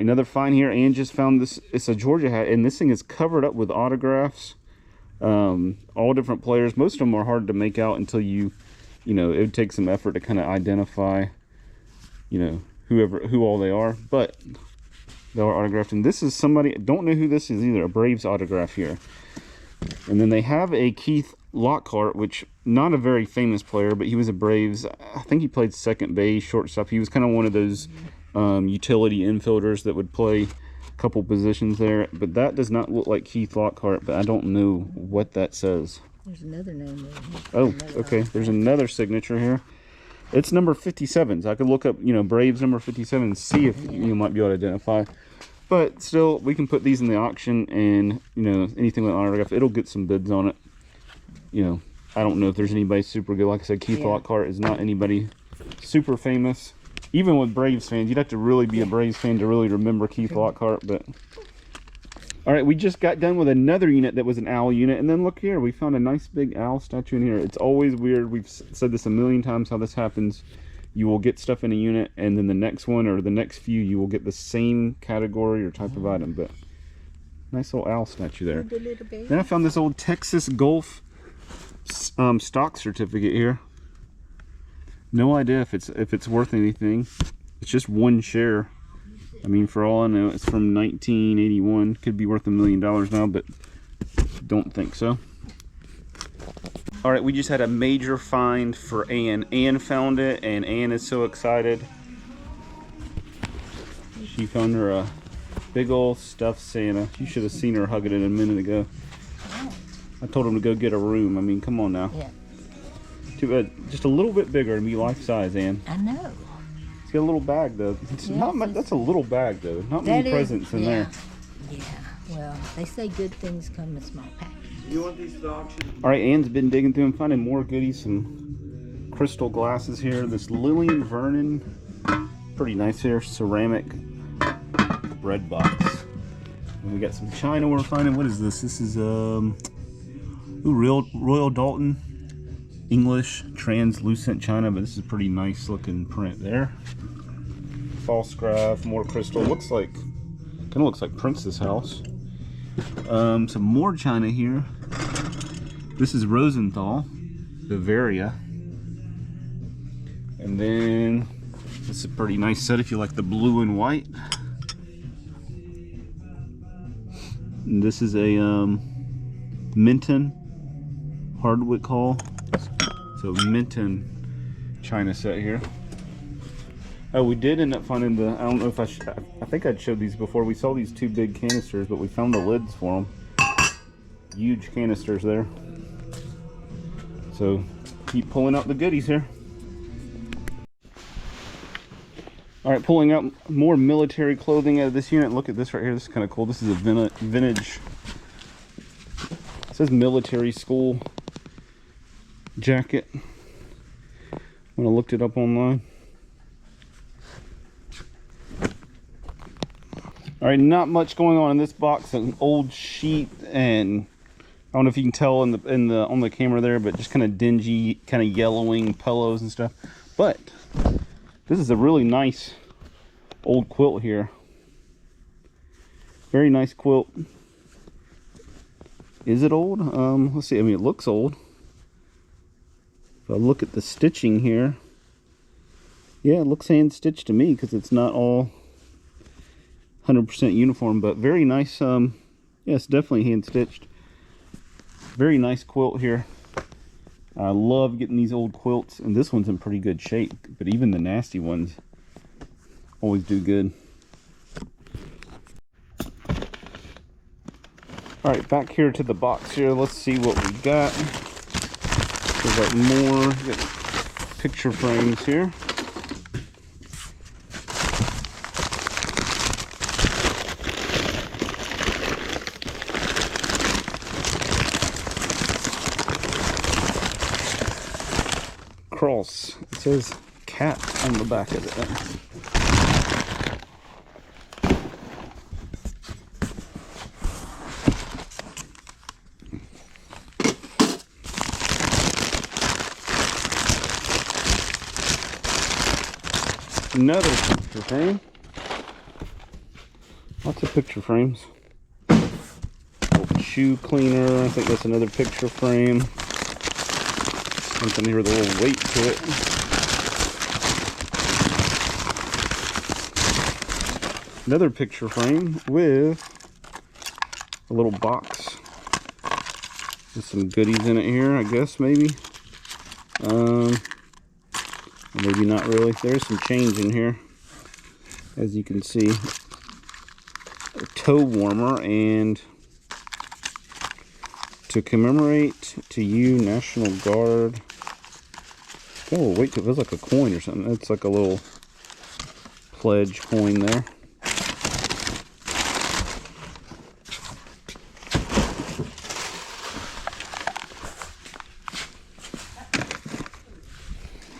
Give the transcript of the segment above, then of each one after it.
another find here. Ann just found this. It's a Georgia hat, and this thing is covered up with autographs. All different players. Most of them are hard to make out until you know, it would take some effort to kind of identify, you know, who all they are. But they are autographed, and this is somebody, don't know who this is either, a Braves autograph here. And then they have a Keith Lockhart, which not a very famous player, but he was a Braves. I think he played second base, shortstop. He was kind of one of those utility infielders that would play a couple positions there. But that does not look like Keith Lockhart, but I don't know what that says. There's another name there. Oh, okay. There's another signature here. It's number 57. So I could look up, you know, Braves number 57 and see if you might be able to identify. But still, we can put these in the auction, and, you know, anything with autograph, it'll get some bids on it. You know, I don't know if there's anybody super good. Like I said, Keith Lockhart is not anybody super famous. Even with Braves fans, you'd have to really be a Braves fan to really remember Keith Lockhart. But all right, we just got done with another unit that was an owl unit, and then look here, we found a nice big owl statue in here. It's always weird. We've said this a million times how this happens. You will get stuff in a unit, and then the next one or the next few, you will get the same category or type of item. But nice little owl statue there. Then I found this old Texas Gulf stock certificate here. No idea if it's worth anything. It's just one share. I mean, for all I know, it's from 1981. Could be worth $1 million now, but don't think so. All right, we just had a major find for Ann. Ann found it, and Ann is so excited. She found her a big old stuffed Santa. You should have seen her hugging it a minute ago. I told him to go get a room. I mean, come on now. Yeah. Too bad, just a little bit bigger and be life size, Ann. I know. It's got a little bag though. It's not much. That's a little bag though. Not many presents in there. Yeah. Well, they say good things come in small packages. You want these to auction? All right, Ann's been digging through and finding more goodies. Some crystal glasses here. This Lillian Vernon, pretty nice here. Ceramic bread box. And we got some china we're finding. What is this? This is Royal Dalton English translucent china, but this is a pretty nice looking print there. False graph, more crystal. Looks like, kind of looks like Prince's house. Some more china here. This is Rosenthal, Bavaria. And then this is a pretty nice set if you like the blue and white. And this is a Minton Hardwick Hall. So Minton china set here. Oh, we did end up finding the, I don't know if I think I'd showed these before. We saw these two big canisters, but we found the lids for them. Huge canisters there. So keep pulling out the goodies here. All right, pulling out more military clothing out of this unit. Look at this right here. This is kind of cool. This is a vintage, it says military school jacket when I looked it up online. All right, not much going on in this box. An old sheet, and I don't know if you can tell on the camera there, but just kind of dingy, kind of yellowing pillows and stuff. But this is a really nice old quilt here. Very nice quilt. Is it old? Let's see. I mean, it looks old. If I look at the stitching here, yeah, it looks hand stitched to me because it's not all 100% uniform, but very nice. Yeah, it's definitely hand stitched. Very nice quilt here. I love getting these old quilts, and this one's in pretty good shape, but even the nasty ones always do good. All right, back here to the box here. Let's see what we got. We've got more picture frames here. Cross. It says cat on the back of it. Another picture frame. Lots of picture frames. Little shoe cleaner. I think that's another picture frame. Something here with a little weight to it. Another picture frame with a little box. With some goodies in it here, I guess, maybe. Maybe not really. There's some change in here, as you can see. A toe warmer, and to commemorate to you, National Guard. Oh, wait, it feels like a coin or something. It's like a little pledge coin there.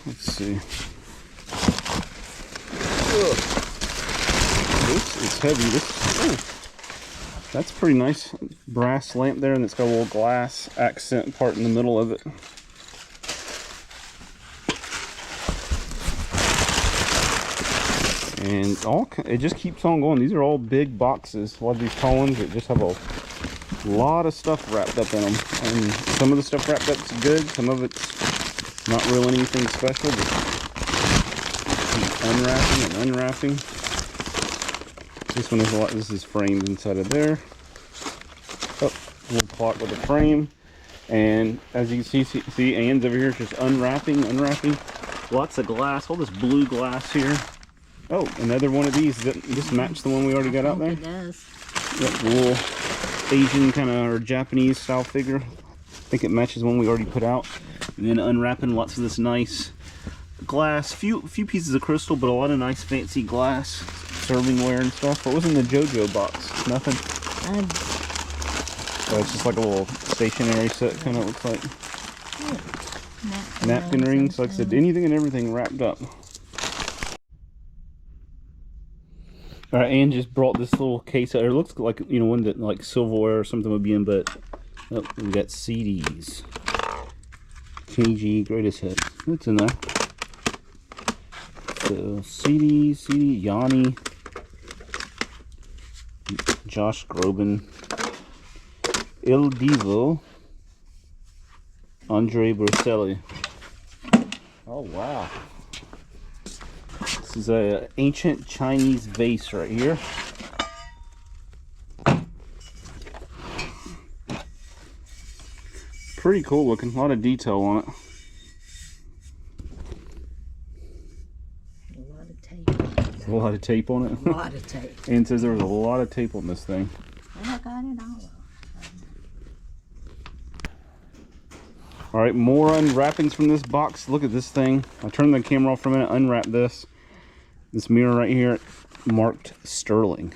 Let's see. Ugh. This is heavy. That's pretty nice. Brass lamp there, and it's got a little glass accent part in the middle of it. And it just keeps on going. These are all big boxes. A lot of these tall ones that just have a lot of stuff wrapped up in them. And some of the stuff wrapped up is good. Some of it's not really anything special. Just keep unwrapping and unwrapping. This one is a lot. This is framed inside of there. Oh, a little clock with a frame. And as you can see Anne's over here just unwrapping. Lots of glass. All this blue glass here. Oh, another one of these. Does this match the one we already got out there? It does. Yep, the little Asian kind of or Japanese style figure. I think it matches one we already put out. And then unwrapping lots of this nice glass. Few pieces of crystal, but a lot of nice fancy glass servingware and stuff. What was in the JoJo box? Nothing. Oh, it's just like a little stationery set, kind of looks like. Napkin rings, like I said, anything and everything wrapped up. All right, Anne just brought this little case out. It looks like, you know, one that like silverware or something would be in, but oh, we got CDs. KG greatest hits. It's in there. So CD, Yanni, Josh Groban, Il Divo, Andre Berselli. Oh wow. This is an ancient Chinese vase right here. Pretty cool looking, a lot of detail on it. A lot of tape. A lot of tape on it. A lot of tape. And says there was a lot of tape on this thing. And I got it all. All right, more unwrappings from this box. Look at this thing. I'll turn the camera off for a minute, unwrap this. This mirror right here, marked sterling.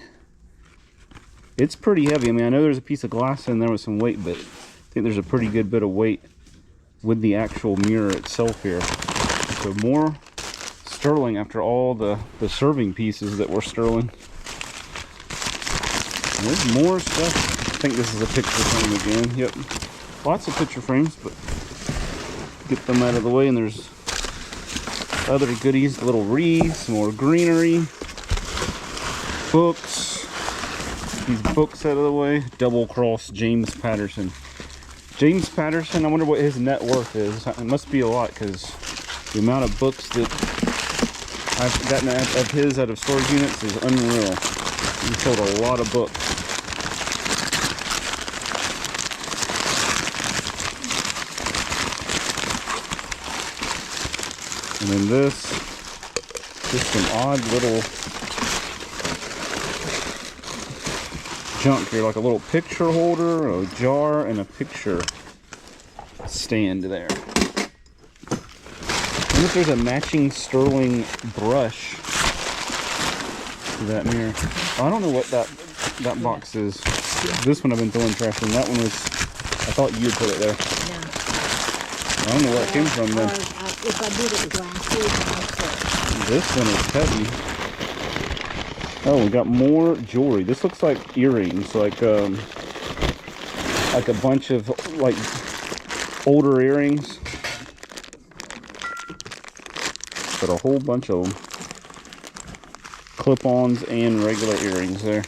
It's pretty heavy. I mean, I know there's a piece of glass in there with some weight, but I think there's a pretty good bit of weight with the actual mirror itself here. So more sterling after all the serving pieces that were sterling. And there's more stuff. I think this is a picture frame again. Yep. Lots of picture frames, but get them out of the way, and there's other goodies, little wreaths, more greenery, books. These books out of the way. Double cross James Patterson. James Patterson, I wonder what his net worth is. It must be a lot, because the amount of books that I've gotten of his out of storage units is unreal. He sold a lot of books. And then this, just some odd little junk here, like a little picture holder, a jar, and a picture stand there. And if there's a matching sterling brush to that mirror. I don't know what that box is. This one I've been throwing trash in. That one was, I thought you put it there. No. I don't know where it came from then. If I did it last week, This one is heavy. Oh, we got more jewelry. This looks like earrings, like a bunch of like older earrings, but a whole bunch of them. Clip-ons and regular earrings there.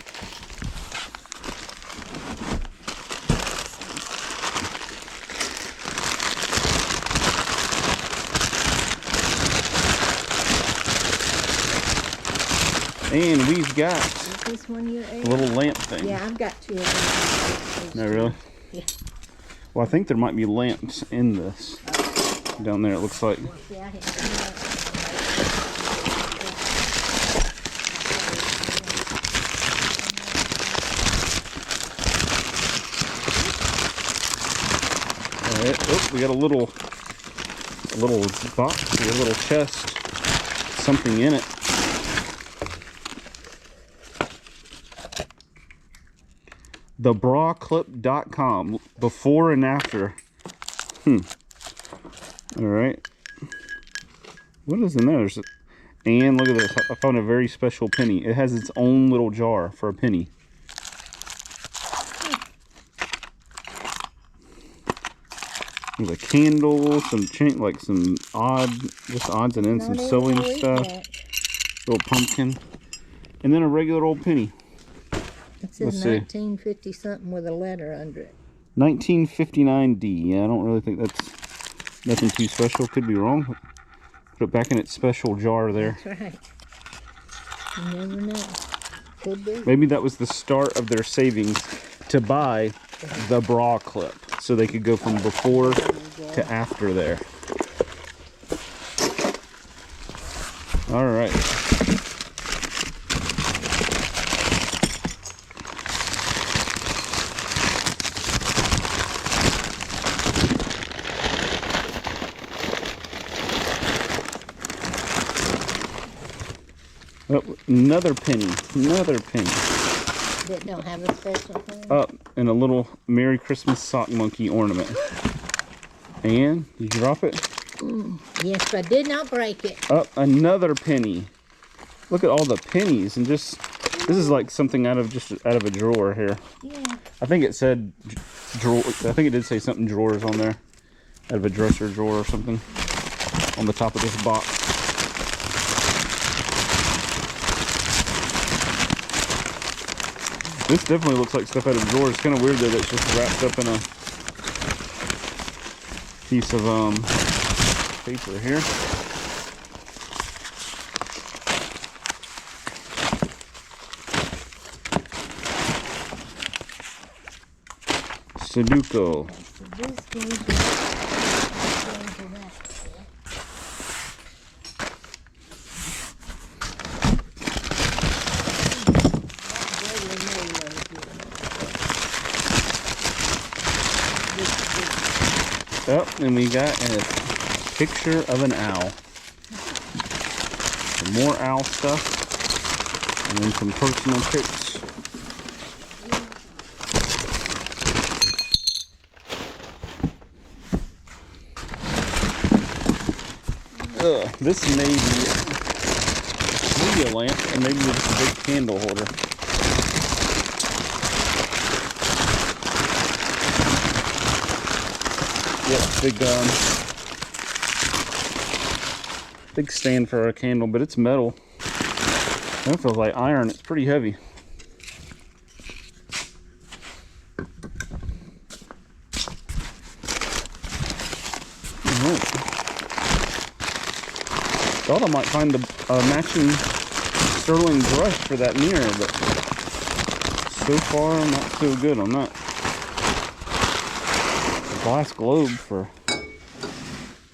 And we've got Is this one your a little lamp thing. Yeah, I've got 2 of them. No, really? Yeah. Well, I think there might be lamps in this. Down there, it looks like. Yeah, Alright, oh, we got a little box here, a little chest. Something in it. Thebrawclip.com, before and after. Alright. What is in there? And look at this. I found a very special penny. It has its own little jar for a penny. There's a candle, some chain, like some just odds and ends, some sewing stuff. Little pumpkin. And then a regular old penny. It says 1950 something with a letter under it. 1959D. Yeah, I don't really think that's nothing too special. Could be wrong. Put it back in its special jar there. That's right. You never know. Could be. Maybe that was the start of their savings to buy the bra clip, so they could go from before to after there. All right. Oh, another penny. That don't have a special thing. Up and a little Merry Christmas sock monkey ornament. And you drop it? Yes, but I did not break it. Up another penny. Look at all the pennies, and just this is like something out of a drawer here. Yeah. I think it said drawer. I think it did say something drawers on there, out of a dresser drawer or something on the top of this box. This definitely looks like stuff out of drawers. It's kind of weird that it's just wrapped up in a piece of paper here. Sudoku. Oh, and we got a picture of an owl. Some more owl stuff. And then some personal pics. This may be a lamp, and maybe just a big candle holder. Yep, big stand for a candle, but it's metal. That feels like iron. It's pretty heavy. Thought I might find a matching sterling brush for that mirror, but so far not so good on that. A glass globe for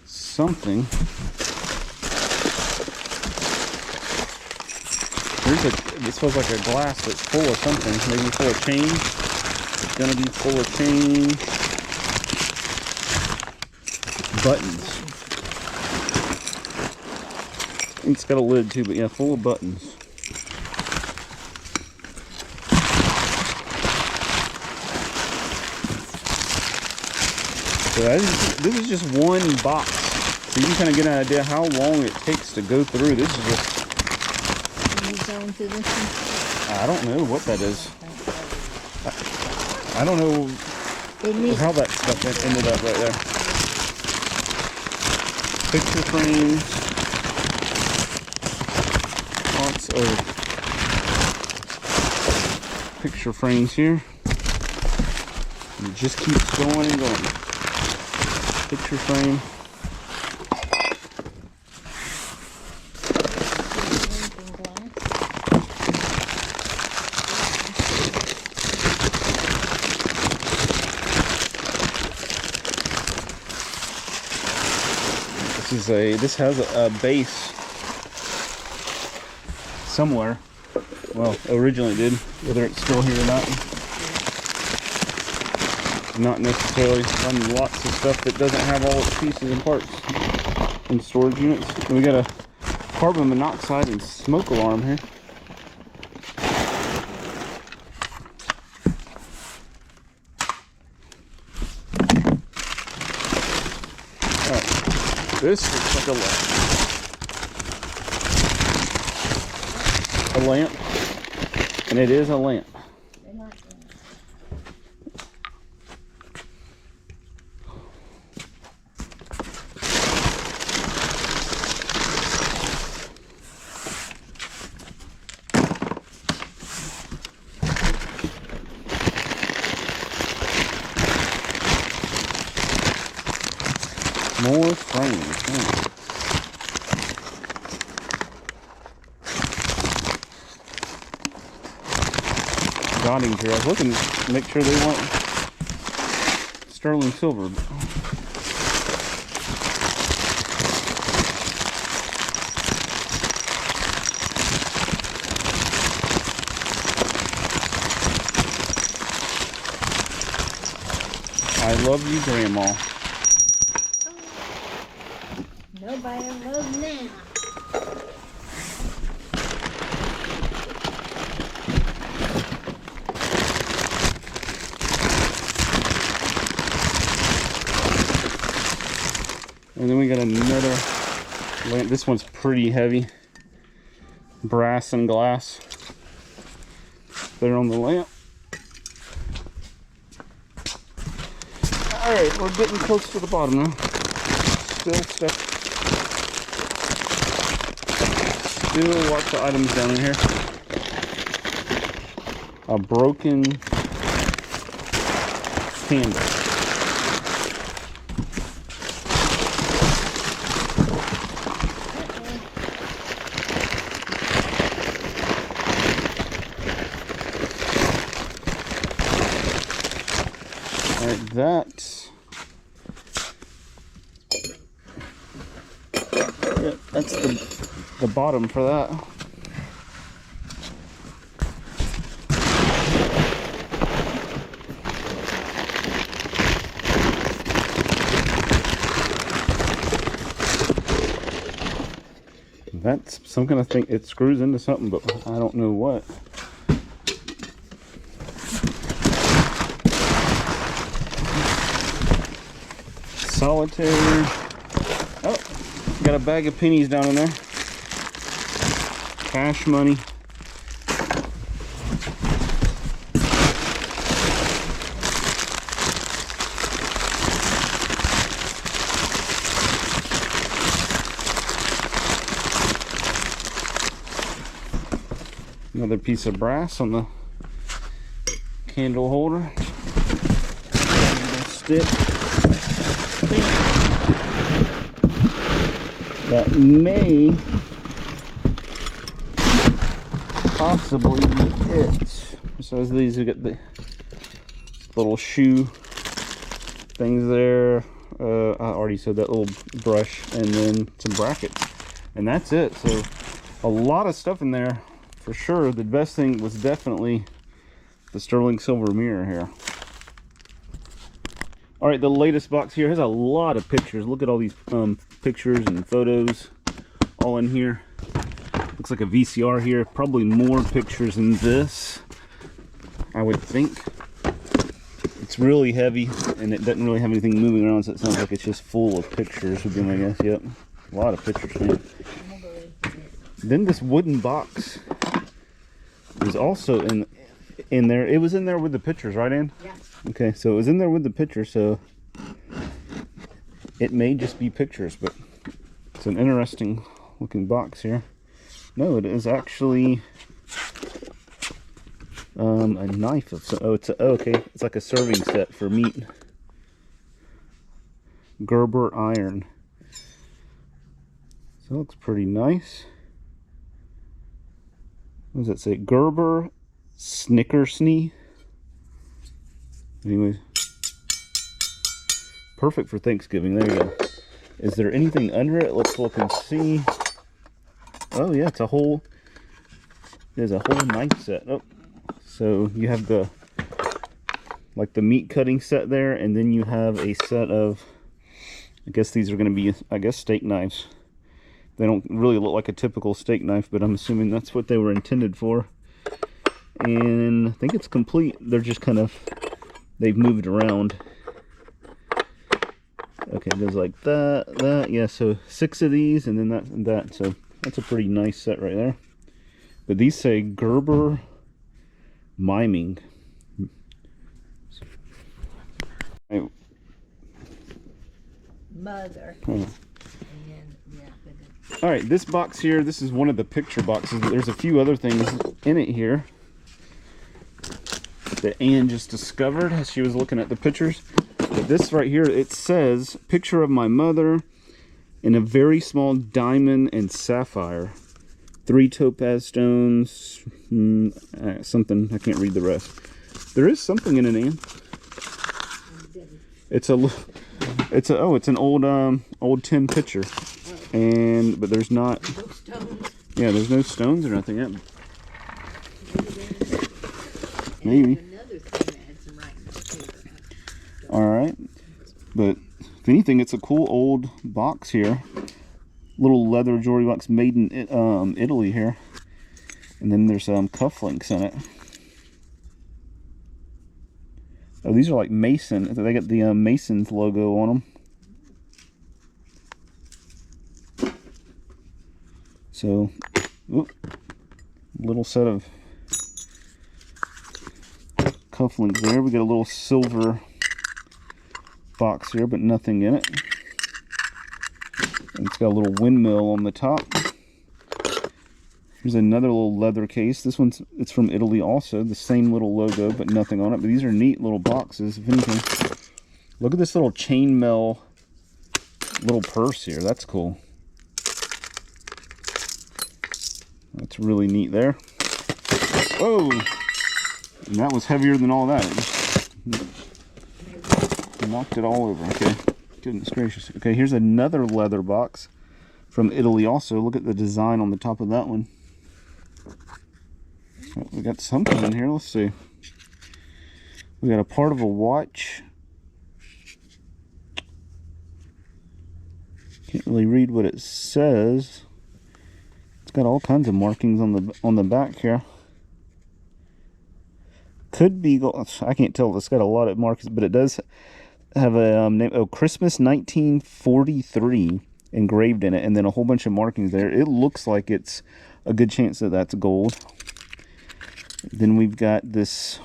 something. This feels like a glass that's full of something, maybe full of change. It's gonna be full of change. Buttons. It's got a lid too, but yeah, full of buttons. So this is just one box, so you can kind of get an idea how long it takes to go through. This is just. I don't know what that is. I don't know how that stuff ended up right there. Picture frames. Lots of picture frames here. And it just keeps going and going. Picture frame. This has a base somewhere. Well, originally it did, whether it's still here or not. Not necessarily. Run lots of stuff that doesn't have all its pieces and parts in storage units. And we got a carbon monoxide and smoke alarm here. Alright, this looks like a lamp, and it is a lamp. More frames. Dotting here. I was looking to make sure they weren't sterling silver. I love you, Grandma. Nobody loves now. And then we got another lamp. This one's pretty heavy. Brass and glass. There on the lamp. Alright, we're getting close to the bottom now. Still lots of items down in here. A broken candle. Alright, that's the bottom for that. That's some kind of thing. It screws into something, but I don't know what. Solitaire. Oh, got a bag of pennies down in there. Cash money. Another piece of brass on the candle holder. Stick. That may possibly be it. So these, we got the little shoe things there. I already said that little brush, and then some brackets, and that's it. So a lot of stuff in there for sure. The best thing was definitely the sterling silver mirror here. All right, the latest box here has a lot of pictures. Look at all these pictures and photos all in here. Looks like a VCR here. Probably more pictures than this, I would think. It's really heavy, and it doesn't really have anything moving around, so it sounds like it's just full of pictures would be my guess. Yep, a lot of pictures, man. Then this wooden box was also in there. It was in there with the pictures, right, Ann? Yeah. Okay, so it was in there with the picture, so it may just be pictures, but it's an interesting looking box here. No, it is actually a knife of some, okay, it's like a serving set for meat. Gerber iron. So it looks pretty nice. What does it say? Gerber Snickersnee. Anyways, perfect for Thanksgiving. There you go. Is there anything under it? Let's look and see. Oh yeah, it's a whole, there's a whole knife set. Oh, so you have the, like the meat cutting set there, and then you have a set of, I guess these are going to be, I guess, steak knives. They don't really look like a typical steak knife, but I'm assuming that's what they were intended for. And I think it's complete. They're just kind of, they've moved around. Okay, it goes like that, yeah, so 6 of these, and then that and that. So that's a pretty nice set right there. But these say Gerber miming. Mother. Oh. All right, this box here, this is one of the picture boxes, but there's a few other things in it here that Anne just discovered as she was looking at the pictures. But this right here, it says, picture of my mother in a very small diamond and sapphire. 3 topaz stones, something, I can't read the rest. There is something in it, Anne. It's an old tin pitcher. But there's not, yeah, there's no stones or nothing yet. Maybe. Alright, but if anything, it's a cool old box here. Little leather jewelry box made in Italy here. And then there's cufflinks in it. Oh, these are like Mason. They got the Mason's logo on them. So, little set of cufflinks there. We got a little silver box here, but nothing in it. And it's got a little windmill on the top. Here's another little leather case. This one's, it's from Italy also. The same little logo, but nothing on it. But these are neat little boxes, if anything. Look at this little chainmail little purse here. That's cool. That's really neat there. Whoa! And that was heavier than all that. It knocked it all over. Okay. Goodness gracious. Okay, here's another leather box from Italy also. Look at the design on the top of that one. Oh, we got something in here. Let's see. We got a part of a watch. Can't really read what it says. It's got all kinds of markings on the back here. Could be gold. I can't tell. It's got a lot of markings, but it does have a name. Oh, Christmas 1943 engraved in it, and then a whole bunch of markings there. It looks like it's a good chance that that's gold. Then we've got this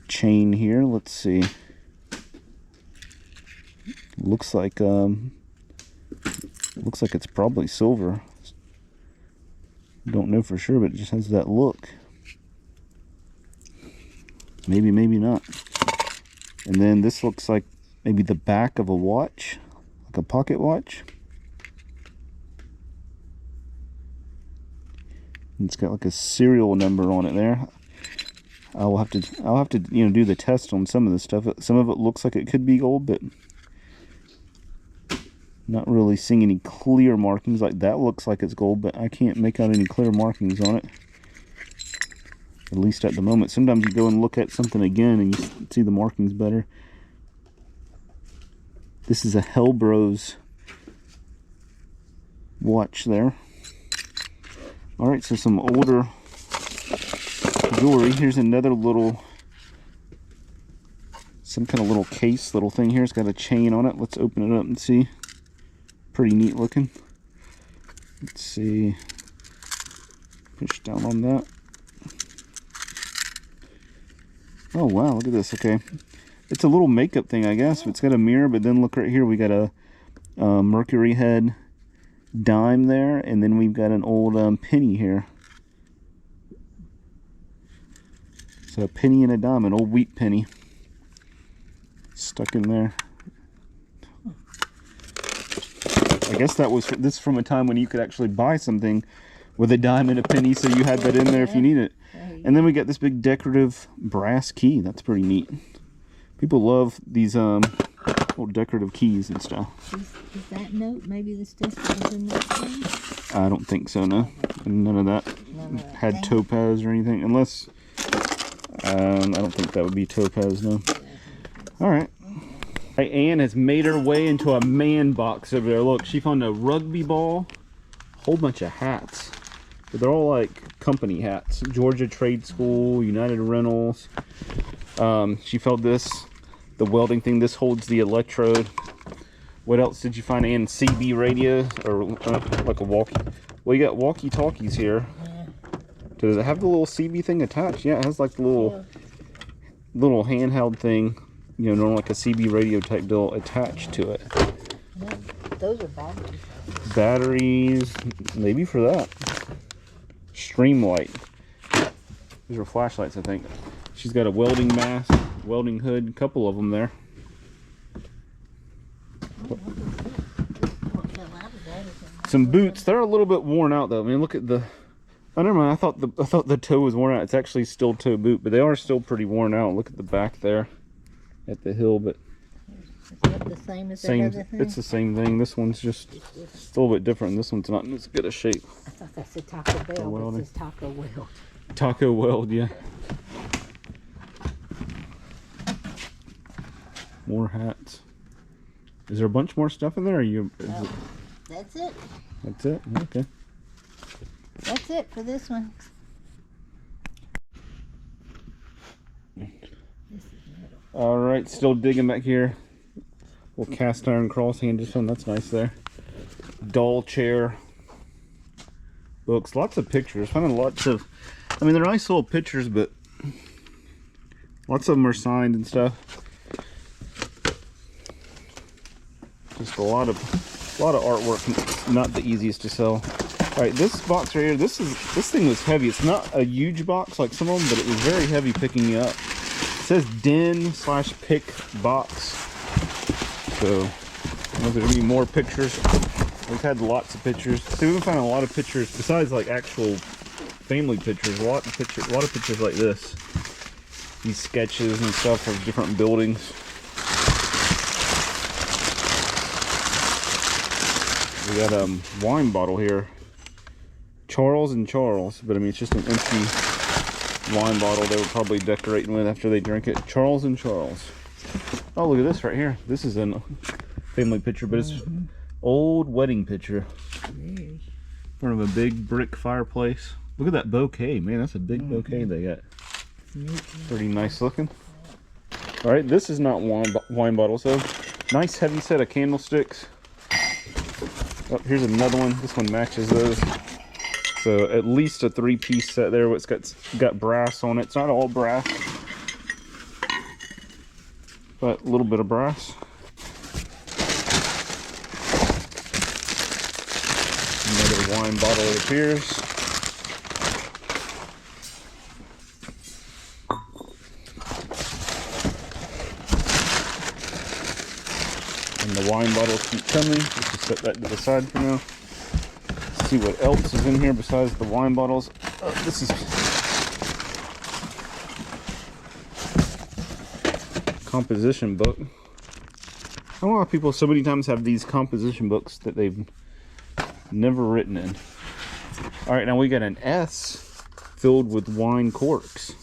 chain here. Let's see. Looks like it's probably silver. Don't know for sure, but it just has that look. Maybe, maybe not. And then this looks like maybe the back of a watch, like a pocket watch. And it's got like a serial number on it there. I'll have to do the test on some of this stuff. Some of it looks like it could be gold, but not really seeing any clear markings. Like that looks like it's gold, but I can't make out any clear markings on it. At least at the moment. Sometimes you go and look at something again and you see the markings better. This is a Hellbros watch there. Alright, so some older jewelry. Here's another little, some kind of little case, little thing here. It's got a chain on it. Let's open it up and see. Pretty neat looking. Let's see. Push down on that. Oh wow, look at this. Okay, it's a little makeup thing, I guess. It's got a mirror, but then look right here. We got a Mercury head dime there, and then we've got an old penny here. So a penny and a dime, an old wheat penny stuck in there. I guess that was this from a time when you could actually buy something with a dime and a penny, so you had that in there if you need it. And then we got this big decorative brass key. That's pretty neat. People love these Little decorative keys and stuff. Is that note maybe the stuff that was in this thing? I don't think so, no. None of that had topaz or anything, unless I don't think that would be topaz, no. All right. Hey, Anne has made her way into a man box over there. Look, she found a rugby ball, a whole bunch of hats. But they're all like company hats. Georgia Trade School, United Rentals. She found this, the welding thing. This holds the electrode. What else did you find, Anne? CB radio, or like a walkie? Well, you got walkie-talkies here. Yeah. Does it have the little CB thing attached? Yeah, it has like the little handheld thing, you know, normally like a CB radio type deal attached to it. Yeah, those are batteries. Batteries, maybe for that. Stream light. These are flashlights, I think. She's got a welding mask, welding hood, a couple of them there. Some boots. They're a little bit worn out though. I mean, look at the. Oh, never mind. I thought the toe was worn out. It's actually still toe boot, but they are still pretty worn out. Look at the back there, at the heel. But is that the same as that other thing? It's the same thing. This one's just it's a little bit different. This one's not in as good a shape. I thought that said Taco Bell, but it says Taco Weld. Taco Weld, yeah. More hats. Is there a bunch more stuff in there? Or No, that's it. That's it? Okay. That's it for this one. All right, still digging back here. Little cast iron cross hinges one. That's nice there. Doll chair. Books. Lots of pictures. Finding lots of. I mean, they're nice little pictures, but lots of them are signed and stuff. Just a lot of artwork. Not the easiest to sell. All right, this box right here. This thing was heavy. It's not a huge box like some of them, but it was very heavy picking you up. It says den/pick box. So there's gonna be more pictures. We've had lots of pictures. So we've been finding a lot of pictures besides like actual family pictures. A lot of pictures like this. These sketches and stuff of different buildings. We got a wine bottle here. Charles and Charles, but I mean it's just an empty wine bottle they were probably decorating with after they drink it. Charles and Charles. Oh, look at this right here. This is a family picture, but it's old wedding picture. In front of a big brick fireplace. Look at that bouquet, man. That's a big bouquet they got. Pretty nice looking. All right, this is not wine bottle, so nice heavy set of candlesticks. Oh, here's another one. This one matches those. So at least a 3-piece set there. It's got brass on it. It's not all brass, but a little bit of brass. Another wine bottle, it appears. And the wine bottles keep coming. Let's just set that to the side for now. See what else is in here besides the wine bottles. This is composition book. I don't know why people so many times have these composition books that they've never written in. All right, now we got an S filled with wine corks.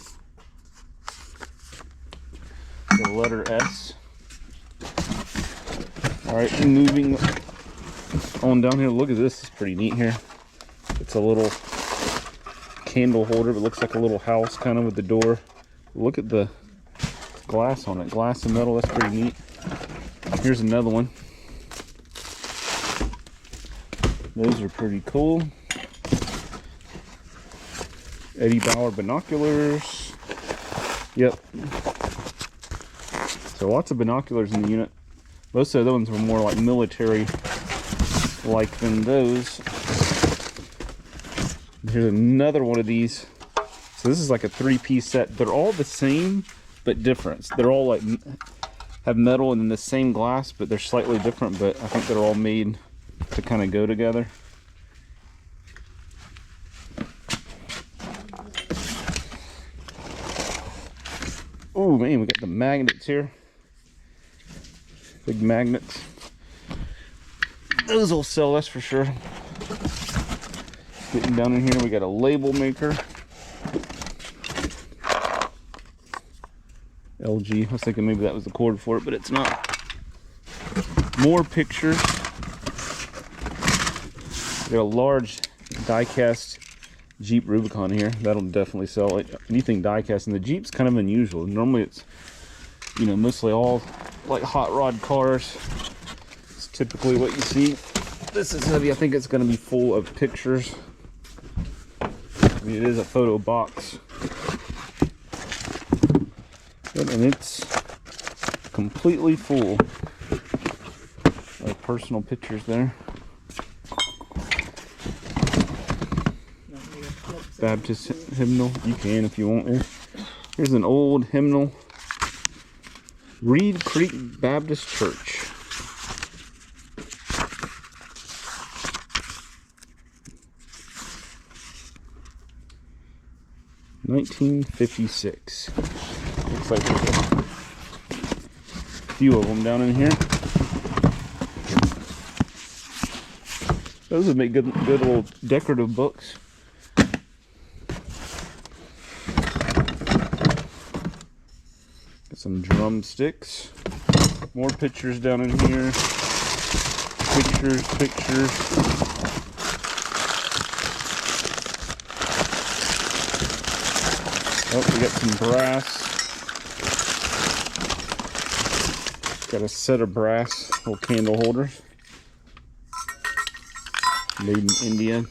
The letter S. All right, moving on down here. Look at this. It's pretty neat here. It's a little candle holder, but looks like a little house kind of with the door. Look at the glass on it. Glass and metal. That's pretty neat. Here's another one. Those are pretty cool. Eddie Bauer binoculars. Yep. So lots of binoculars in the unit. Most of the other ones were more like military like than those. Here's another one of these. So this is like a 3-piece set. They're all the same but different. They're all like have metal and then the same glass, but they're slightly different, but I think they're all made to kind of go together. Oh man, we got the magnets here. Big magnets. Those will sell, that's for sure. Getting down in here, we got a label maker. LG. I was thinking maybe that was the cord for it, but it's not. More pictures. We got a large diecast Jeep Rubicon here. That'll definitely sell. Like anything diecast, and the Jeep's kind of unusual. Normally it's, you know, mostly all like hot rod cars. It's typically what you see. This is heavy. I think it's going to be full of pictures. I mean, it is a photo box. And it's completely full of personal pictures there. Baptist hymnal. You can if you want to. Here's an old hymnal. Reed Creek Baptist Church. $1956. Looks like there's a few of them down in here. Those would make good little decorative books. Got some drumsticks. More pictures down in here. Pictures. Oh, we got some brass. Got a set of brass little candle holders. Made in India.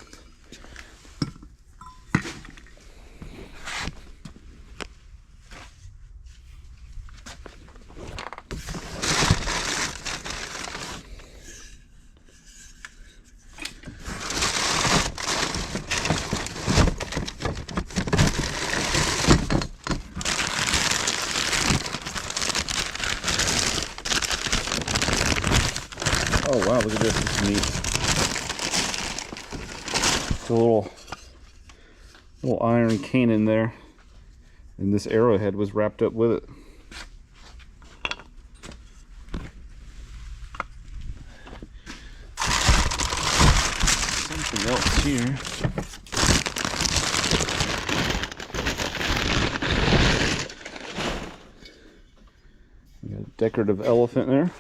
Oh wow, look at this, it's neat. It's a little iron cannon there, and this arrowhead was wrapped up with it. Something else here. We got a decorative elephant there.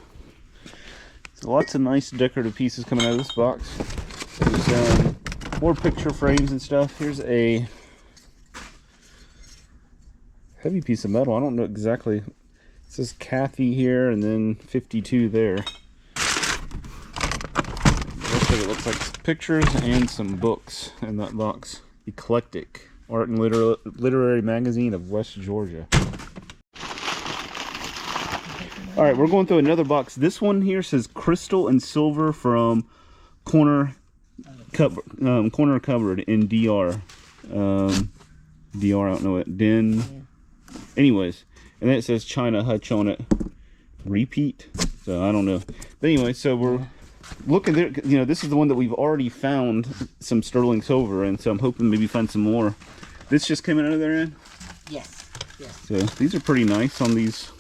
Lots of nice decorative pieces coming out of this box. There's more picture frames and stuff. Here's a heavy piece of metal. I don't know exactly. It says Kathy here and then 52 there. It looks like pictures and some books in that box. Eclectic Art and Literary Magazine of West Georgia. All right, we're going through another box. This one here says crystal and silver from corner cupboard in DR. DR, I don't know it. Den. Yeah. Anyways, and then it says China Hutch on it. Repeat. So I don't know. But anyway, so we're looking there. You know, this is the one that we've already found some sterling silver in. So I'm hoping maybe find some more. This just came out of there, in. Yes. Yes. So these are pretty nice on these.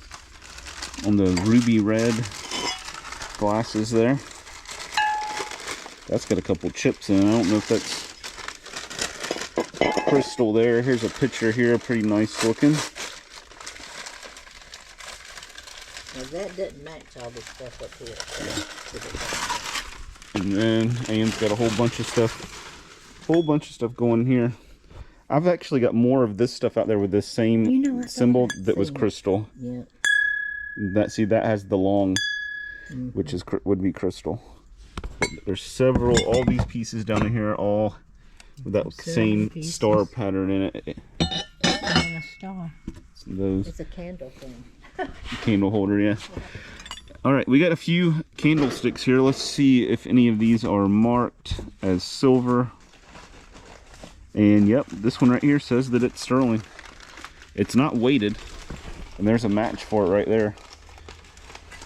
On the ruby red glasses there. That's got a couple chips in it. I don't know if that's crystal there. Here's a picture here, pretty nice looking. Now that doesn't match all this stuff up here. And then Anne's got a whole bunch of stuff going here. I've actually got more of this stuff out there with this same symbol that was crystal. Yeah. That has the long, which is would be crystal. But there's several, all these pieces down in here, all with that same star pattern in it. And a star. Those. It's a candle thing. Candle holder, yeah. All right, we got a few candlesticks here. Let's see if any of these are marked as silver. And yep, this one right here says that it's sterling. It's not weighted. And there's a match for it right there.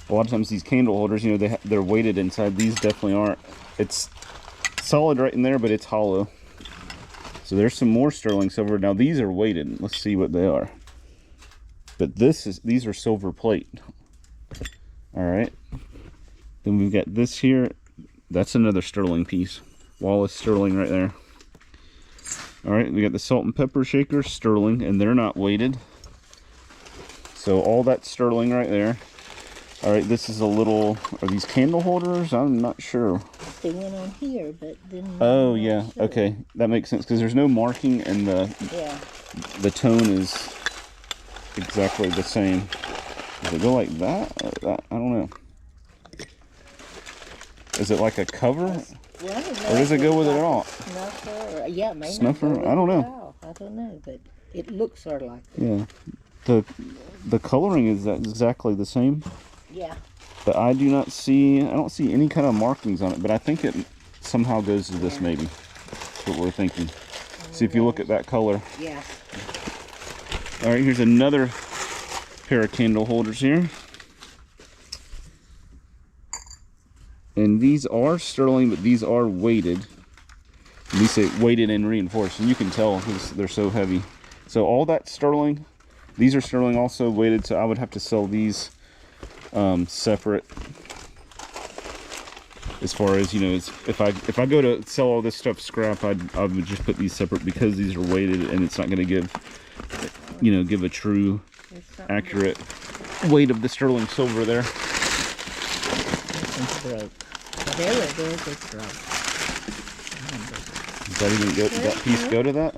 A lot of times these candle holders, you know, they're weighted inside. These definitely aren't. It's solid right in there, but it's hollow. So there's some more sterling silver. Now these are weighted. Let's see what they are. But these are silver plate. All right. Then we've got this here. That's another sterling piece. Wallace sterling right there. All right, we got the salt and pepper shaker sterling, and they're not weighted. So all that sterling right there. All right, this is a little, are these candle holders? I'm not sure. They went on here, but then. Oh yeah, okay, that makes sense because there's no marking and the tone is exactly the same. Does it go like that? I don't know. Is it like a cover? Well, or does it go with it at all? Snuffer, or, yeah, maybe. Snuffer? I don't know. I don't know, but it looks sort of like that. Yeah. The coloring is exactly the same. Yeah. But I don't see any kind of markings on it, but I think it somehow goes to this maybe. That's what we're thinking. See if you look at that color. Yeah. All right, here's another pair of candle holders here. And these are sterling, but these are weighted. We say weighted and reinforced, and you can tell because they're so heavy. So all that sterling, these are sterling also weighted, so I would have to sell these separate. As far as, you know, if I go to sell all this stuff scrap, I would just put these separate because these are weighted, and it's not going to give a true, accurate weight of the sterling silver there. Broke. There it is, it's broke. Does that even go? That piece go to that?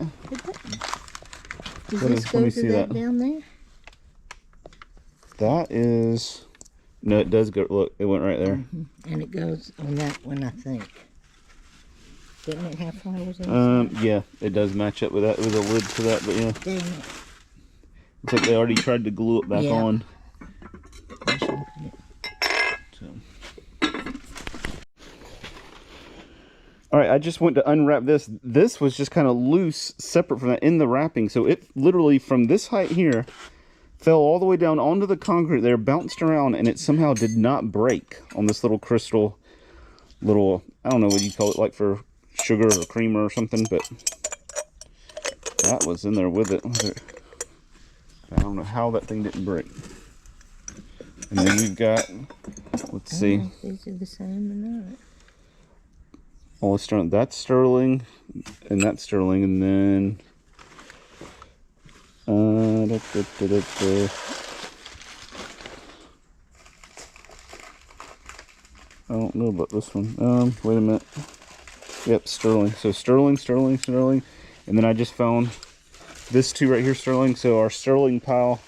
Does this go to that down there? That is. No, it does go. Look, it went right there. Mm-hmm. And it goes on that one, I think. Didn't it have flowers in it? Yeah, it does match up with that. It was a lid to that, but yeah. Dang it. Looks like they already tried to glue it back on. All right, I just went to unwrap this. This was just kind of loose, separate from that in the wrapping. So it literally, from this height here, fell all the way down onto the concrete there, bounced around, and it somehow did not break on this little crystal, I don't know what you call it, like for sugar or creamer or something, but that was in there with it. I don't know how that thing didn't break. And then we've got, let's see. These are the same or not. All the sterling, that's sterling, and that's sterling, and then I don't know about this one. Wait a minute. Yep, sterling. So sterling, sterling, sterling, and then I just found this two right here, sterling. So our sterling pile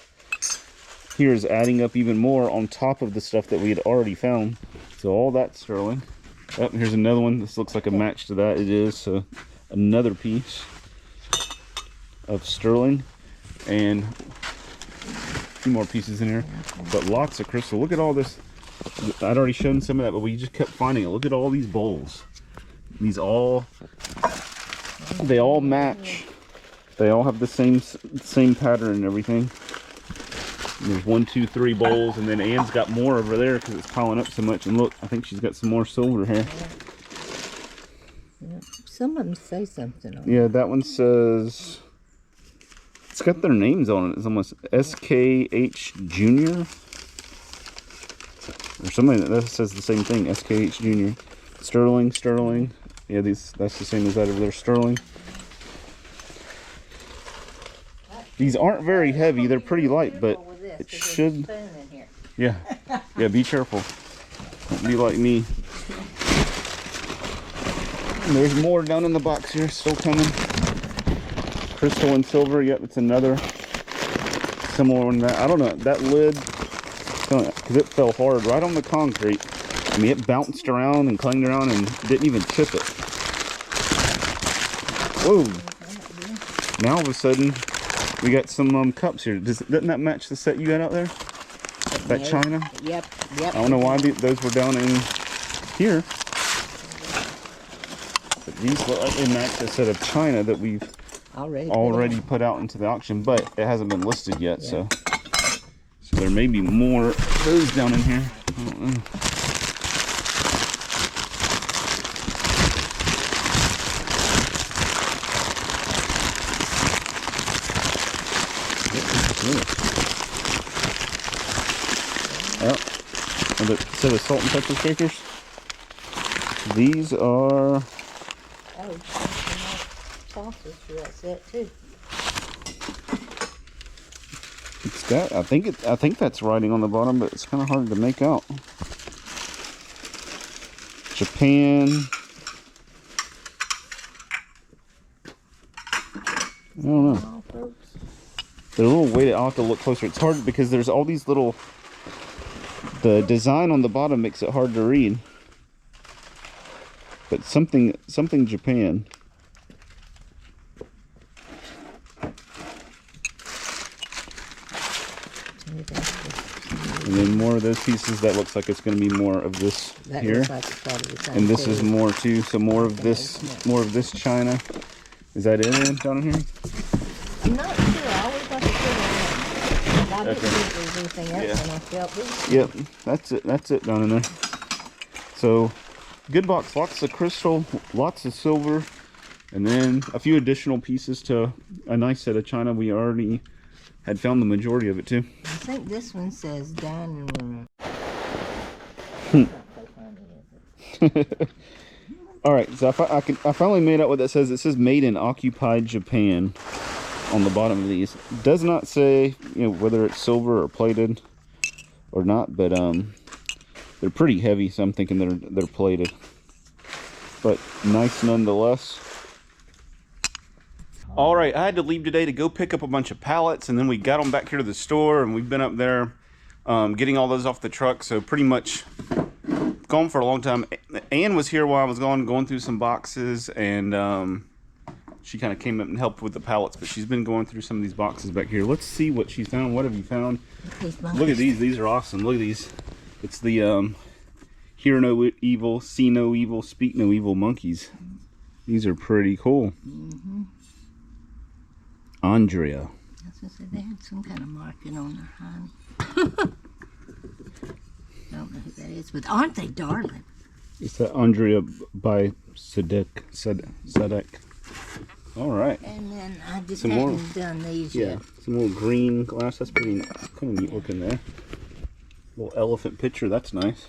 here is adding up even more on top of the stuff that we had already found. So all that sterling. Oh, here's another one. This looks like a match to that. It is. So another piece of sterling and a few more pieces in here, but lots of crystal. Look at all this. I'd already shown some of that, but we just kept finding it. Look at all these bowls. They all match. They all have the same pattern and everything. And there's 1, 2, 3 bowls, and then Anne's got more over there because it's piling up so much. And look, I think she's got some more silver here. Yeah. Some of them say something on it. Yeah, that one says, it's got their names on it. It's almost SKH Junior or something that says the same thing. SKH Junior. Sterling, sterling. Yeah, that's the same as that over there. Sterling. These aren't very heavy. They're pretty light, but it should. Yeah, yeah. Be careful. Don't be like me. And there's more down in the box here, still coming. Crystal and silver. Yep, it's another similar one. That I don't know. That lid, because it fell hard right on the concrete. I mean, it bounced around and clanged around and didn't even chip it. Whoa! Now all of a sudden, we got some cups here. Doesn't that match the set you got out there? That china? Yep. I don't know why those were down in here. But these look like they match the set of china that we've already put out into the auction, but it hasn't been listed yet. So there may be more of those down in here. I don't know. Another set of salt and pepper shakers. These are... Oh, sauces for that set too. It's got, I think that's writing on the bottom, but it's kind of hard to make out. Japan. I don't know. They're a little weighted. I'll have to look closer. It's hard because there's all these little... The design on the bottom makes it hard to read. But something Japan. And then more of those pieces. That looks like it's going to be more of this That here. looks like it's probably the same And this too. is more too. So more of this china. Is that it down here? I'm not sure. I always like to put it in. I didn't Okay. think there was anything else Yeah. and I felt this. Yep, that's it down in there. So, good box, lots of crystal, lots of silver, and then a few additional pieces to a nice set of china. We already had found the majority of it too. I think this one says dining room. All right, so I finally made out what that says. It says made in occupied Japan on the bottom of these. It does not say, you know, whether it's silver or plated or not, but they're pretty heavy, so I'm thinking they're plated. But nice nonetheless. All right, I had to leave today to go pick up a bunch of pallets, and then we got them back here to the store, and we've been up there getting all those off the truck. So pretty much gone for a long time. Ann was here while I was gone, going through some boxes, and she kind of came up and helped with the pallets, but she's been going through some of these boxes back here. Let's see what she's found. What have you found? Look at these. These are awesome. Look at these. It's the hear no evil, see no evil, speak no evil monkeys. These are pretty cool. Mm-hmm. Andrea. That's what I said. They had some kind of marking on their hind. Don't know who that is, but aren't they darling? It's that Andrea by Sadek. All right. And then I just Some haven't more. done these Yeah, yet. some more green glass. That's pretty kind of neat looking there. Little elephant picture. That's nice.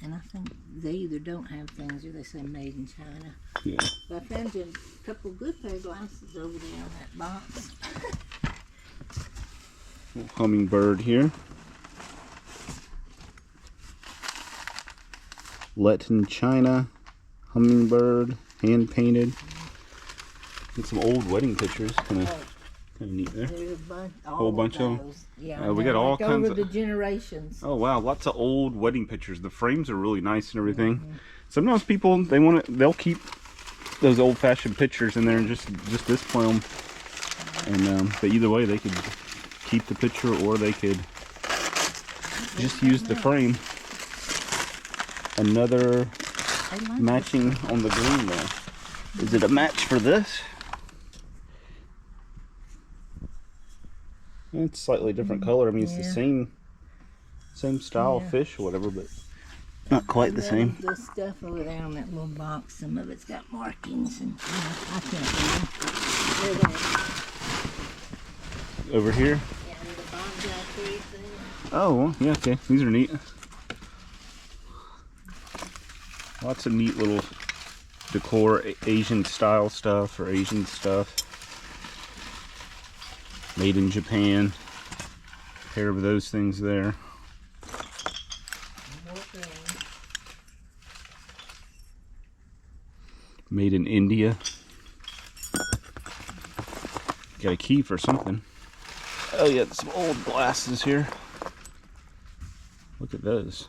And I think they either don't have things or they say made in China. Yeah. But I found you a couple good pair of glasses over there on that box. Little hummingbird here. Latin China hummingbird, hand painted. Get some old wedding pictures. Kind of neat there. There's a bunch, Whole bunch of 'em? those. Yeah, We they're got all like kinds over of- the generations. Oh wow, lots of old wedding pictures. The frames are really nice and everything. Sometimes people they'll keep those old-fashioned pictures in there and just display them. And but either way, they could keep the picture or they could just use the frame. Another I like matching on the green there. Is it a match for this? It's slightly different color. I mean, it's the Yeah. same style of fish or whatever, but not quite the same. The stuff over there on that little box, some of it's got markings, and I can't read them. Over here. Yeah, and the bonsai tree thing. Oh, well, yeah, okay. These are neat. Lots of neat little decor, Asian style stuff or Asian stuff. Made in Japan. A pair of those things there. More things. Made in India. Got a key for something. Oh yeah, some old glasses here. Look at those.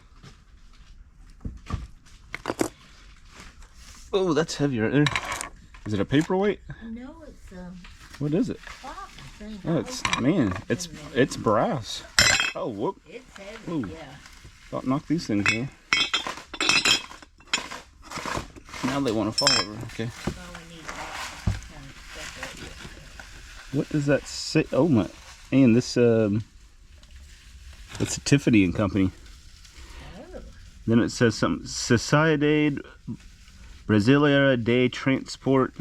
Oh, that's heavy right there. Is it a paperweight? No, it's What is it? cloth, I think. Oh, it's brass. Oh, whoop! It's heavy, Ooh. yeah. Don't knock these things here. Now they want to fall over. Okay. Probably need that kind of stuff What does that say? Oh my! And this it's a Tiffany and Company. Oh. Then it says something. Sociedade Brasileira de Transport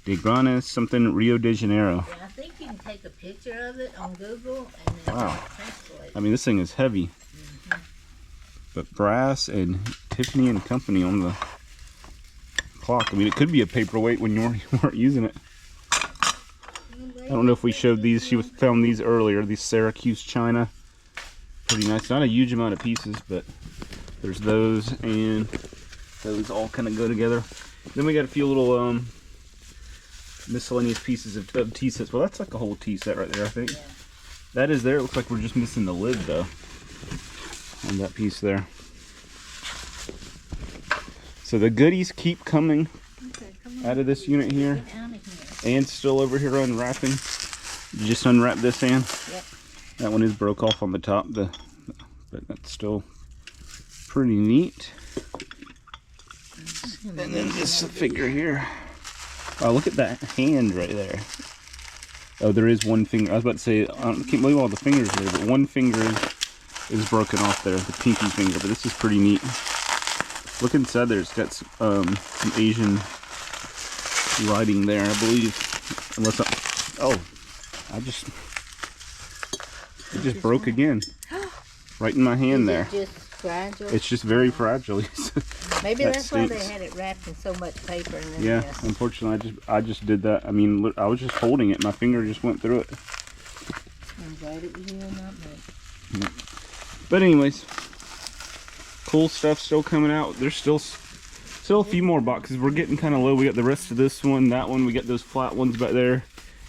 de Granes, something Rio de Janeiro. Yeah, I think you can take a picture of it on Google and then Wow. translate. I mean, this thing is heavy. But brass and Tiffany and Company on the clock. I mean, it could be a paperweight when you weren't using it. I don't know if we showed these. She found these earlier. These Syracuse china. Pretty nice. Not a huge amount of pieces, but there's those and those all kind of go together. Then we got a few little miscellaneous pieces of tea sets. Well, that's like a whole tea set right there, I think. Yeah. That is there. It looks like we're just missing the lid, though, on that piece there. So the goodies keep coming out of this unit here. And still over here unwrapping. You just unwrap this, Ann? Yep. That one is broke off on the top, but that's still pretty neat. And then this figure here. Oh, look at that hand right there. Oh, there is one finger. I was about to say, I can't believe all the fingers there, but one finger is broken off there, the pinky finger. But this is pretty neat. Look inside there. It's got some Asian writing there, I believe. Unless it just broke again. Right in my hand there. Just fragile? It's just very fragile. Maybe that's why they had it wrapped in so much paper. And then yeah, unfortunately, I just did that. I mean, I was just holding it. My finger just went through it. I'm glad it was you and not me. But anyways, cool stuff still coming out. There's still a few more boxes. We're getting kind of low. We got the rest of this one, that one. We got those flat ones back there.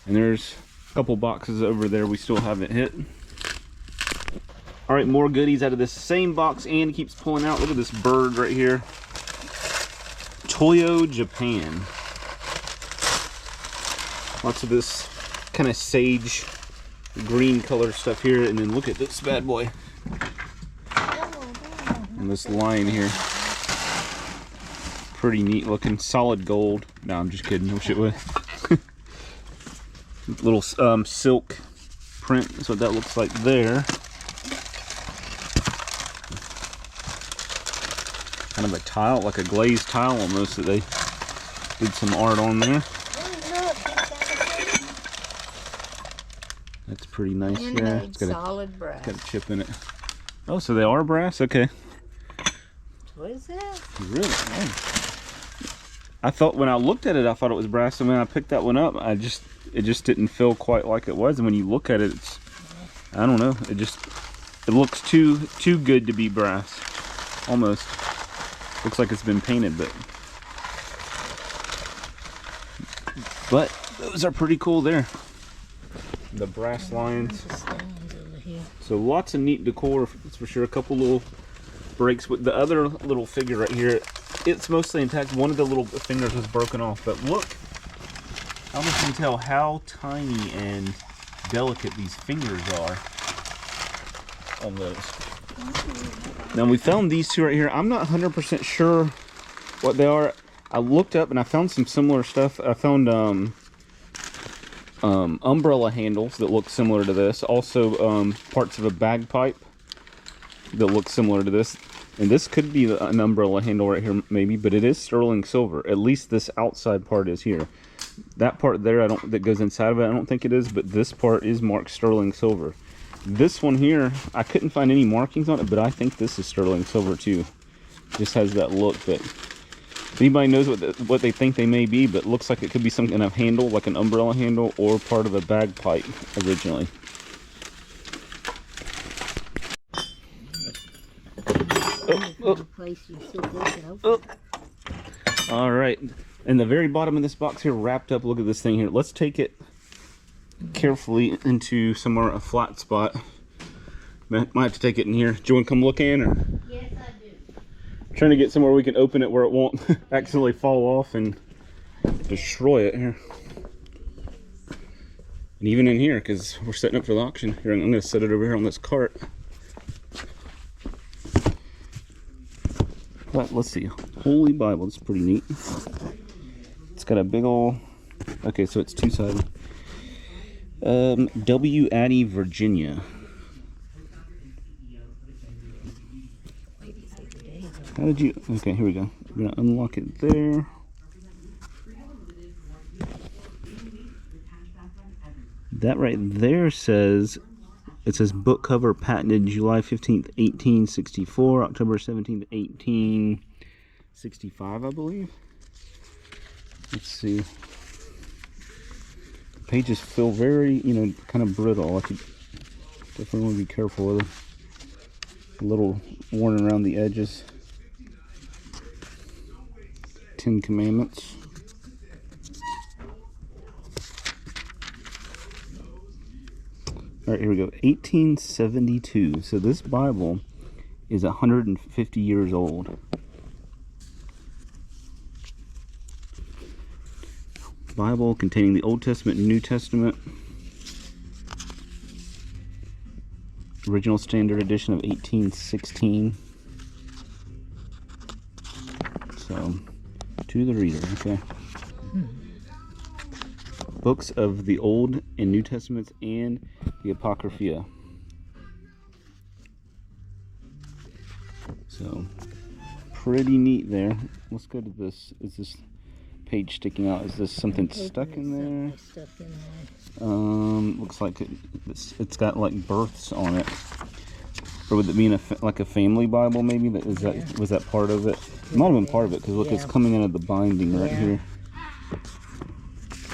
And there's a couple boxes over there we still haven't hit. All right, more goodies out of this same box. Ann keeps pulling out. Look at this bird right here. Toyo, Japan. Lots of this kind of sage green color stuff here. And then look at this bad boy. And this line here. Pretty neat looking. Solid gold. No, I'm just kidding. I wish it would. Little silk print. That's what that looks like there. Kind of a tile, like a glazed tile almost, that they did some art on there. That's pretty nice there. It's got solid brass. It's got a chip in it. Oh, so they are brass? Okay. What is that? Really? Oh. I thought when I looked at it, I thought it was brass, and when I picked that one up, it just didn't feel quite like it was. And when you look at it, it's, I don't know, it looks too good to be brass, almost. Looks like it's been painted, but those are pretty cool there. The brass lines. So lots of neat decor, that's for sure. A couple little breaks with the other little figure right here. It's mostly intact. One of the little fingers was broken off, but look, I don't know if you can tell how tiny and delicate these fingers are on those. Now we found these two right here. I'm not 100% sure what they are. I looked up and I found some similar stuff. I found umbrella handles that look similar to this. Also parts of a bagpipe that look similar to this. And this could be an umbrella handle right here maybe, but it is sterling silver. At least this outside part is here. That part there, that goes inside of it, I don't think it is, but this part is marked sterling silver. This one here, I couldn't find any markings on it, but I think this is sterling silver too. Just has that look. But if anybody knows what they think they may be, but looks like it could be some kind of handle, like an umbrella handle, or part of a bagpipe originally. All right, and the very bottom of this box here, wrapped up. Look at this thing here. Let's take it carefully into somewhere, a flat spot. Might have to take it in here. Do you want to come look in? Or? Yes, I do. I'm trying to get somewhere we can open it where it won't accidentally fall off and destroy it here. And even in here, because we're setting up for the auction. Here, I'm going to set it over here on this cart. But let's see. Holy Bible, this is pretty neat. It's got a big old, okay, so it's two-sided. W. Addy, Virginia. How did you, okay, here we go. We're gonna unlock it there. That right there says It says book cover patented July 15th, 1864, October 17th, 1865, I believe. Let's see. The pages feel very, kind of brittle. I definitely want to be careful with them. A little worn around the edges. 10 Commandments. All right, here we go. 1872. So this Bible is 150 years old. Bible containing the Old Testament and New Testament. Original Standard Edition of 1816. So, to the reader, okay. Books of the Old and New Testaments and the Apocrypha. So, pretty neat there. Let's go to this. Is this page sticking out? Is this something stuck in there? Looks like it's got like births on it. Or would it be like a family Bible maybe? Was that part of it? It might have been part of it because look, it's coming out of the binding right here.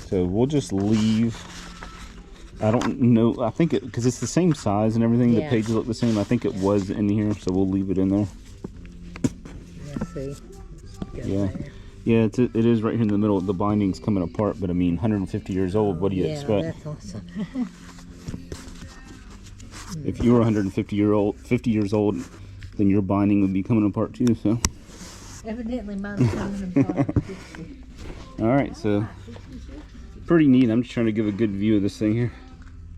So we'll just leave. I don't know. I think because it's the same size and everything. The pages look the same. I think it was in here, so we'll leave it in there. Yeah, it is right here in the middle. The binding's coming apart, but I mean, 150 years old. What do you expect? That's awesome. If you were 50 years old, then your binding would be coming apart too. So. Evidently, mine's coming apart. All right, so pretty neat. I'm just trying to give a good view of this thing here.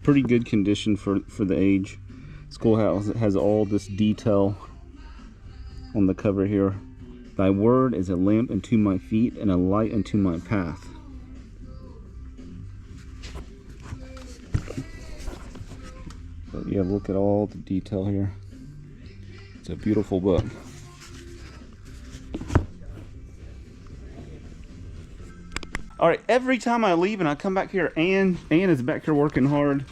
Pretty good condition for the age. Schoolhouse. It has all this detail on the cover here. Thy word is a lamp unto my feet and a light unto my path. But yeah, look at all the detail here. It's a beautiful book. All right, every time I leave and I come back here, Ann is back here working hard,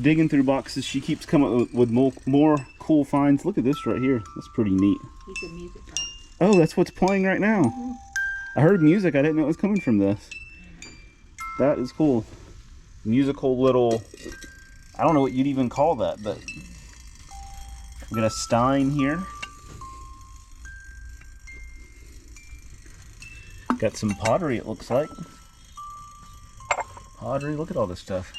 digging through boxes. She keeps coming up with more cool finds. Look at this right here. That's pretty neat. He's a music box. Oh, that's what's playing right now. I heard music. I didn't know it was coming from this. That is cool. Musical little, I don't know what you'd even call that, but we got a Stein here. Got some pottery, it looks like. Pottery, look at all this stuff.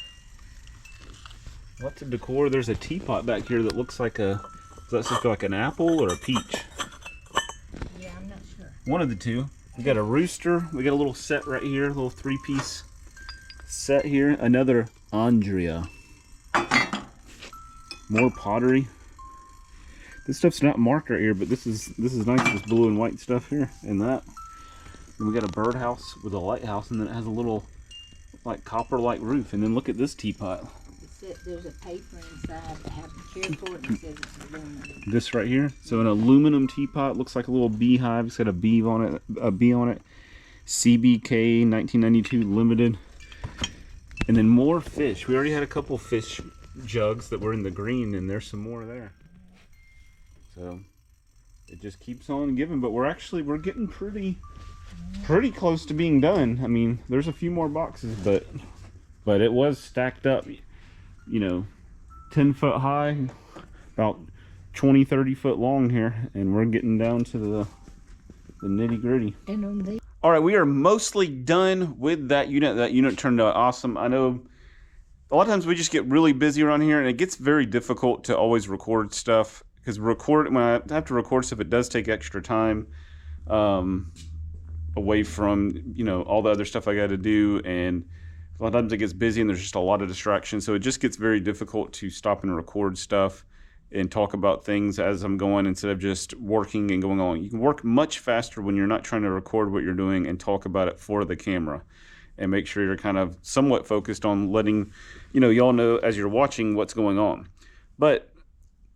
What's a decor? There's a teapot back here that looks like does that look like an apple or a peach? Yeah, I'm not sure. One of the two. We got a rooster. We got a little set right here, a little 3-piece set here. Another Andrea. More pottery. This stuff's not marked right here, but this is nice. This blue and white stuff here and that. Then we got a birdhouse with a lighthouse, and then it has a little like copper-like roof. And then look at this teapot. There's a paper inside that has a care for it and says it's aluminum. This right here. So an aluminum teapot, looks like a little beehive. It's got a bee on it. CBK 1992 limited. And then more fish. We already had a couple fish jugs that were in the green, and there's some more there. So it just keeps on giving. But we're getting pretty close to being done. I mean, there's a few more boxes, but it was stacked up. 10 foot high, about 20-30 foot long here, and we're getting down to the nitty-gritty. All right, we are mostly done with that unit. That unit turned out awesome. I know a lot of times we just get really busy around here, and it gets very difficult to always record stuff, because when I have to record stuff, it does take extra time away from all the other stuff I got to do, and a lot of times it gets busy and there's just a lot of distractions, so it just gets very difficult to stop and record stuff and talk about things as I'm going instead of just working and going on. You can work much faster when you're not trying to record what you're doing and talk about it for the camera, and make sure you're kind of somewhat focused on letting y'all know as you're watching what's going on. But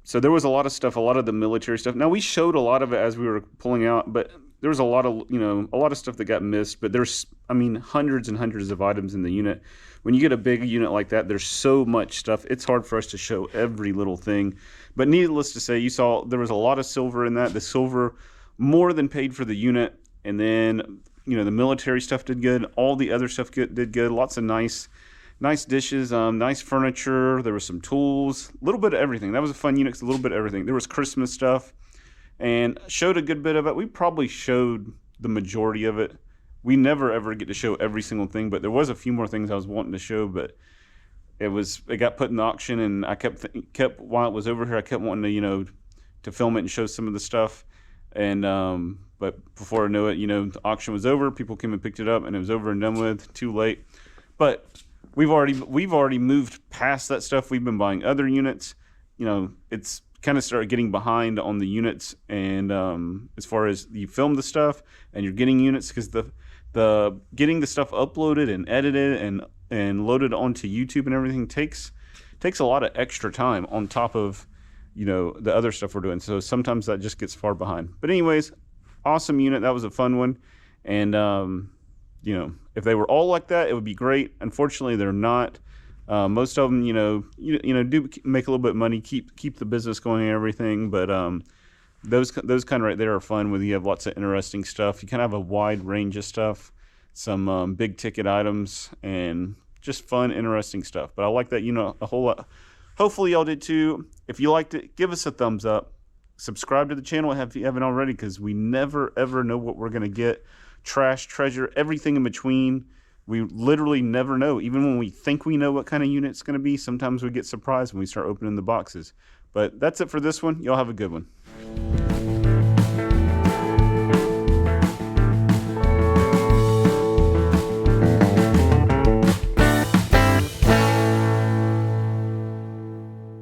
so there was a lot of stuff, a lot of the military stuff. Now we showed a lot of it as we were pulling out, but there was a lot of, you know, a lot of stuff that got missed, but there's, I mean, hundreds and hundreds of items in the unit. When you get a big unit like that, there's so much stuff. It's hard for us to show every little thing. But needless to say, you saw there was a lot of silver in that. The silver more than paid for the unit. And then, you know, the military stuff did good. All the other stuff did good. Lots of nice dishes, nice furniture. There was some tools, a little bit of everything. That was a fun unit, a little bit of everything. There was Christmas stuff and showed a good bit of it. We probably showed the majority of it. We never ever get to show every single thing, but there was a few more things I was wanting to show, but it got put in the auction, and I kept while it was over here, I kept wanting to, you know, to film it and show some of the stuff. And but before I know it, you know, the auction was over, people came and picked it up, and it was over and done with. Too late. But we've already moved past that stuff. We've been buying other units. You know, it's kind of started getting behind on the units, and as far as you film the stuff and you're getting units, because the getting the stuff uploaded and edited and loaded onto YouTube and everything takes a lot of extra time on top of, you know, the other stuff we're doing. So sometimes that just gets far behind. But anyways, awesome unit. That was a fun one. And you know, if they were all like that, it would be great. Unfortunately, they're not. Most of them, you know, do make a little bit of money, keep the business going and everything. But those kind of right there are fun when you have lots of interesting stuff. You kind of have a wide range of stuff, some big ticket items, and just fun, interesting stuff. But I like that, you know, a whole lot. Hopefully y'all did too. If you liked it, give us a thumbs up. Subscribe to the channel if you haven't already, because we never ever know what we're gonna get. Trash, treasure, everything in between. We literally never know. Even when we think we know what kind of unit it's going to be, sometimes we get surprised when we start opening the boxes. But that's it for this one. Y'all have a good one.